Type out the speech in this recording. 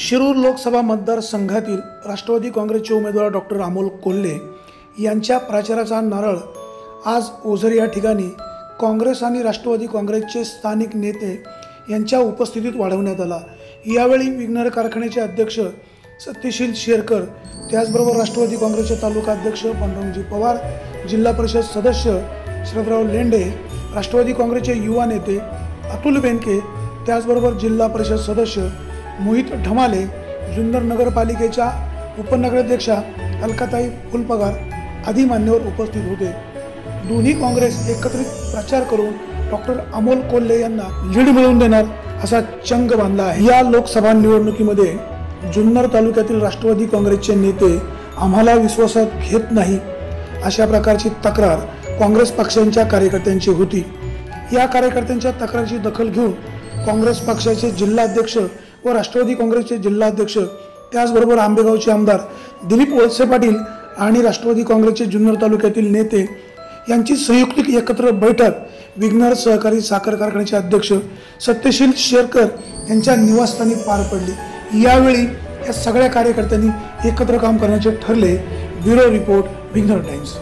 शिरूर लोकसभा मतदारसंघातील राष्ट्रवादी काँग्रेसचे उमेदवार डॉक्टर अमोल कोल्हे यांच्या प्रचाराचा नारळ आज ओझर या ठिकाणी काँग्रेस आणि राष्ट्रवादी काँग्रेसचे स्थानिक नेते यांच्या उपस्थितीत वाढवण्यात आला। यावेळी विघ्नर कारखान्याचे अध्यक्ष सत्यशील शेरकर, त्याचबरोबर राष्ट्रवादी काँग्रेसचे तालुका अध्यक्ष पांडुरंगजी पवार, जिल्हा परिषद सदस्य शरदराव लेंडे, राष्ट्रवादी काँग्रेसचे युवा नेते अतुल बेनके, त्याचबरोबर जिल्हा परिषद सदस्य मोहित ढमाले, जुन्नर नगरपालिकेच्या उपनगराध्यक्षा अलकाताई फुलपगार आदी मान्यवर उपस्थित होते। दोन्ही काँग्रेस एकत्रित प्रचार करून डॉक्टर अमोल कोल्हे यांना लीड मिळवून देणार असा चंग बांधला आहे। या लोकसभा निवडणुकीमध्ये जुन्नर तालुक्यातील राष्ट्रवादी काँग्रेसचे नेते आम्हाला विश्वासात घेत नाही अशा प्रकारची तक्रार काँग्रेस पक्षांच्या कार्यकर्त्यांची होती। या कार्यकर्त्यांच्या तक्रारीची दखल घेऊन काँग्रेस पक्षाचे जिल्हाध्यक्ष व राष्ट्रवादी काँग्रेसचे जिल्हाध्यक्ष, त्याचबरोबर आंबेगावचे आमदार दिलीप वळसे पाटील आणि राष्ट्रवादी काँग्रेसचे जुन्नर तालुक्यातील नेते यांची संयुक्त एकत्र बैठक विघ्नर सहकारी साखर कारखान्याचे अध्यक्ष सत्यशील शेरकर यांच्या निवासस्थानी पार पडली। यावेळी या सगळ्या कार्यकर्त्यांनी एकत्र काम करण्याचे ठरले। ब्युरो रिपोर्ट, विघ्नर टाइम्स।